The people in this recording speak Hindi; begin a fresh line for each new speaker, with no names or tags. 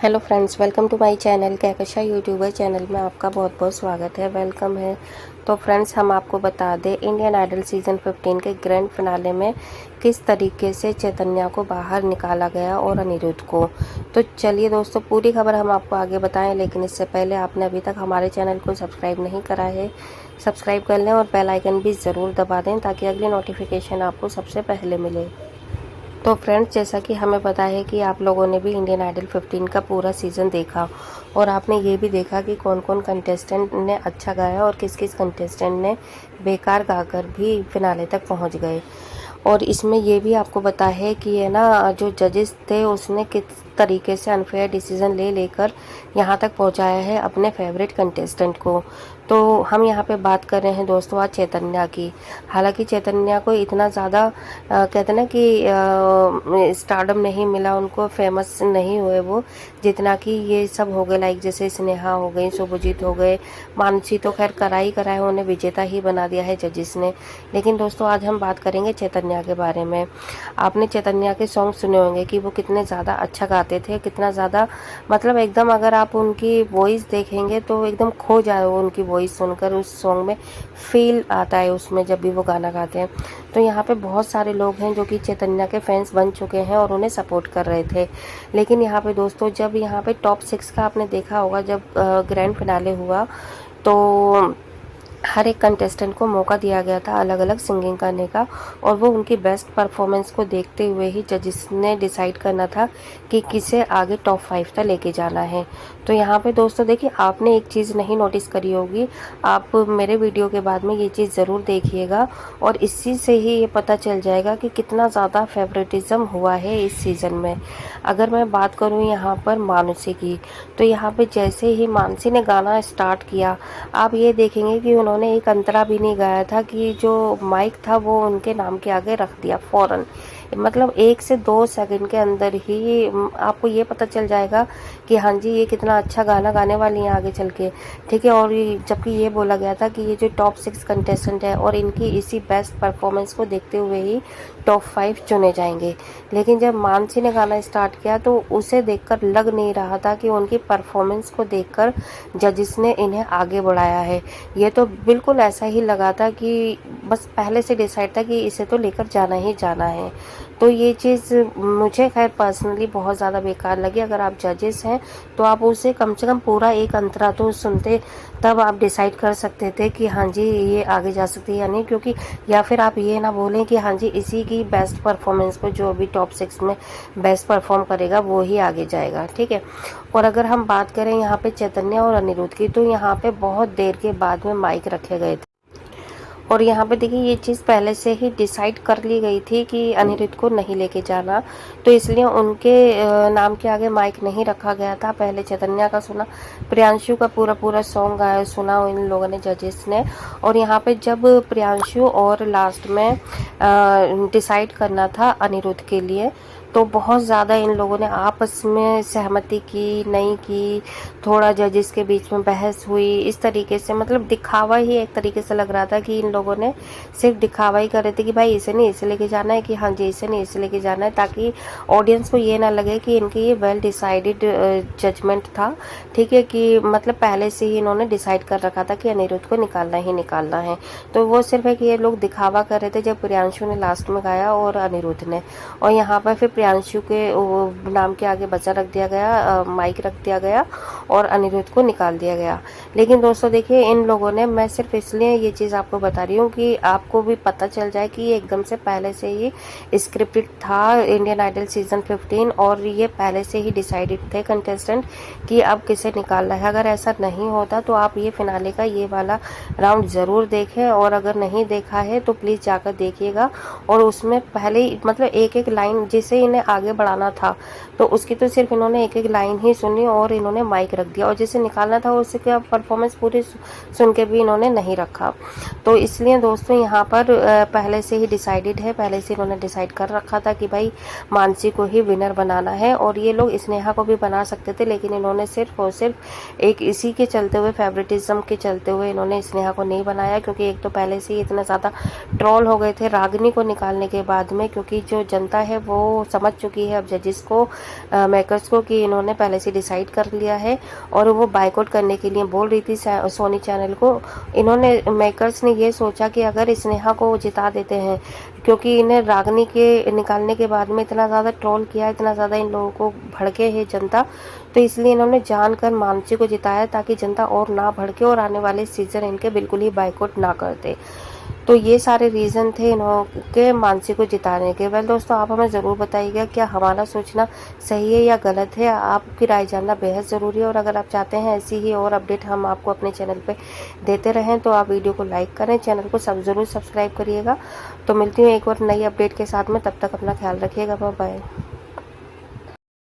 Hello friends, welcome to my channel Kahkasha YouTuber channel में आपका बहुत बहुत स्वागत है, वेलकम है। तो फ्रेंड्स, हम आपको बता दें इंडियन आइडल सीज़न 15 के ग्रैंड फिनाले में किस तरीके से चैतन्या को बाहर निकाला गया और अनिरुद्ध को। तो चलिए दोस्तों, पूरी खबर हम आपको आगे बताएं, लेकिन इससे पहले आपने अभी तक हमारे चैनल को सब्सक्राइब नहीं करा है, सब्सक्राइब कर लें और बेल आइकन भी ज़रूर दबा दें ताकि अगली नोटिफिकेशन आपको सबसे पहले मिले। तो फ्रेंड्स, जैसा कि हमें पता है कि आप लोगों ने भी इंडियन आइडल 15 का पूरा सीज़न देखा और आपने ये भी देखा कि कौन कौन कंटेस्टेंट ने अच्छा गाया और किस किस कंटेस्टेंट ने बेकार गाकर भी फिनाले तक पहुंच गए। और इसमें ये भी आपको पता है कि है ना, जो जजेस थे उसने किस तरीके से अनफेयर डिसीजन लेकर यहाँ तक पहुँचाया है अपने फेवरेट कंटेस्टेंट को। तो हम यहाँ पे बात कर रहे हैं दोस्तों आज चैतन्या की। हालांकि चैतन्या को इतना ज़्यादा कहते ना कि स्टारडम नहीं मिला, उनको फेमस नहीं हुए वो जितना कि ये सब हो गए, लाइक जैसे स्नेहा हो गई, शुभजीत हो गए, मानसी तो खैर कराए उन्हें विजेता ही बना दिया है जजेस ने। लेकिन दोस्तों आज हम बात करेंगे चैतन्या के बारे में। आपने चैतन्या के सॉन्ग सुने होंगे कि वो कितने ज़्यादा अच्छा गाते थे, कितना ज़्यादा मतलब एकदम अगर आप उनकी वॉइस देखेंगे तो एकदम खो जाए उनकी वॉइस सुनकर। उस सॉन्ग में फील आता है उसमें जब भी वो गाना गाते हैं। तो यहाँ पे बहुत सारे लोग हैं जो कि चैतन्या के फैंस बन चुके हैं और उन्हें सपोर्ट कर रहे थे। लेकिन यहाँ पे दोस्तों, जब यहाँ पे टॉप 6 का आपने देखा होगा, जब ग्रैंड फिनाले हुआ तो हर एक कंटेस्टेंट को मौका दिया गया था अलग अलग सिंगिंग करने का, और वो उनकी बेस्ट परफॉर्मेंस को देखते हुए ही जजेस ने डिसाइड करना था कि किसे आगे टॉप 5 तक लेके जाना है। तो यहाँ पे दोस्तों देखिए, आपने एक चीज़ नहीं नोटिस करी होगी, आप मेरे वीडियो के बाद में ये चीज़ ज़रूर देखिएगा और इसी से ही ये पता चल जाएगा कि कितना ज़्यादा फेवरेटिज्म हुआ है इस सीज़न में। अगर मैं बात करूँ यहाँ पर मानसी की, तो यहाँ पे जैसे ही मानसी ने गाना स्टार्ट किया, आप ये देखेंगे कि उन्होंने एक अंतरा भी नहीं गाया था कि जो माइक था वो उनके नाम के आगे रख दिया फ़ौरन। मतलब 1 से 2 सेकंड के अंदर ही आपको ये पता चल जाएगा कि हाँ जी, ये कितना अच्छा गाना गाने वाली हैं आगे चल के, ठीक है। और जबकि ये बोला गया था कि ये जो टॉप 6 कंटेस्टेंट है और इनकी इसी बेस्ट परफॉर्मेंस को देखते हुए ही टॉप 5 चुने जाएंगे। लेकिन जब मानसी ने गाना स्टार्ट किया तो उसे देखकर लग नहीं रहा था कि उनकी परफॉर्मेंस को देखकर जजिस ने इन्हें आगे बढ़ाया है। ये तो बिल्कुल ऐसा ही लगा था कि बस पहले से डिसाइड था कि इसे तो लेकर जाना ही जाना है। तो ये चीज़ मुझे खैर पर्सनली बहुत ज़्यादा बेकार लगी। अगर आप जजेस हैं तो आप उसे कम से कम पूरा एक अंतरा तो सुनते, तब आप डिसाइड कर सकते थे कि हाँ जी ये आगे जा सकती है या नहीं। क्योंकि या फिर आप ये ना बोलें कि हाँ जी इसी की बेस्ट परफॉर्मेंस को जो भी टॉप 6 में बेस्ट परफॉर्म करेगा वो ही आगे जाएगा, ठीक है। और अगर हम बात करें यहाँ पे चैतन्या और अनिरुद्ध की, तो यहाँ पे बहुत देर के बाद में माइक रखे गए थे और यहाँ पे देखिए ये चीज़ पहले से ही डिसाइड कर ली गई थी कि अनिरुद्ध को नहीं लेके जाना, तो इसलिए उनके नाम के आगे माइक नहीं रखा गया था। पहले चैतन्या का सुना, प्रियांशु का पूरा पूरा सॉन्ग गाया सुना इन लोगों ने जजेस ने। और यहाँ पे जब प्रियांशु और लास्ट में डिसाइड करना था अनिरुद्ध के लिए, तो बहुत ज़्यादा इन लोगों ने आपस में सहमति की नहीं की, थोड़ा जजेस के बीच में बहस हुई इस तरीके से। मतलब दिखावा ही एक तरीके से लग रहा था कि इन लोगों ने सिर्फ दिखावा ही कर रहे थे कि भाई इसे नहीं इसे लेके जाना है, कि हाँ जी इसे नहीं इसे लेके जाना है, ताकि ऑडियंस को ये ना लगे कि इनकी ये वेल डिसाइडेड जजमेंट था, ठीक है। कि मतलब पहले से ही इन्होंने डिसाइड कर रखा था कि अनिरुद्ध को निकालना ही निकालना है। तो वो सिर्फ है कि ये लोग दिखावा कर रहे थे जब प्रियांशु ने लास्ट में गाया और अनिरुद्ध ने। और यहाँ पर फिर प्रियांशु के नाम के आगे बचा रख दिया गया, माइक रख दिया गया और अनिरुद्ध को निकाल दिया गया। लेकिन दोस्तों देखिए, इन लोगों ने, मैं सिर्फ इसलिए ये चीज़ आपको बता रही हूँ कि आपको भी पता चल जाए कि ये एकदम से पहले से ही स्क्रिप्टेड था इंडियन आइडल सीज़न 15 और ये पहले से ही डिसाइडेड थे कंटेस्टेंट कि अब किसे निकालना है। अगर ऐसा नहीं होता तो आप ये फिनाले का ये वाला राउंड ज़रूर देखें, और अगर नहीं देखा है तो प्लीज़ जाकर देखिएगा। और उसमें पहले ही मतलब एक एक लाइन जिसे इन्हें आगे बढ़ाना था तो उसकी तो सिर्फ इन्होंने एक एक लाइन ही सुनी और इन्होंने माइक रख दिया, और जिसे निकालना था उसका परफॉर्मेंस पूरी सुन के भी इन्होंने नहीं रखा। तो इसलिए दोस्तों यहाँ पर पहले से ही डिसाइडेड है, पहले से इन्होंने डिसाइड कर रखा था कि भाई मानसी को ही विनर बनाना है। और ये लोग स्नेहा को भी बना सकते थे, लेकिन इन्होंने सिर्फ और सिर्फ एक इसी के चलते हुए, फेवरेटिज्म के चलते हुए इन्होंने स्नेहा को नहीं बनाया। क्योंकि एक तो पहले से ही इतना ज़्यादा ट्रोल हो गए थे रागिनी को निकालने के बाद में, क्योंकि जो जनता है वो समझ चुकी है अब जजेस को, मेकर्स को, कि इन्होंने पहले से डिसाइड कर लिया है और वो बाइकआउट करने के लिए बोल रही थी सोनी चैनल को। इन्होंने मेकर्स ने ये सोचा कि अगर स्नेहा को जिता देते हैं, क्योंकि इन्हें रागनी के निकालने के बाद में इतना ज़्यादा ट्रोल किया, इतना ज़्यादा इन लोगों को भड़के है जनता, तो इसलिए इन्होंने जानकर मानसी को जिताया ताकि जनता और ना भड़के और आने वाले सीज़न इनके बिल्कुल ही बाइकआउट ना करते। तो ये सारे रीज़न थे इन्होंने मानसी को जिताने के। वेल दोस्तों, आप हमें ज़रूर बताइएगा क्या हमारा सोचना सही है या गलत है। आपकी राय जानना बेहद ज़रूरी है और अगर आप चाहते हैं ऐसी ही और अपडेट हम आपको अपने चैनल पे देते रहें तो आप वीडियो को लाइक करें, चैनल को ज़रूर सब्सक्राइब करिएगा। तो मिलती हूँ एक और नई अपडेट के साथ में, तब तक अपना ख्याल रखिएगा। Bye bye.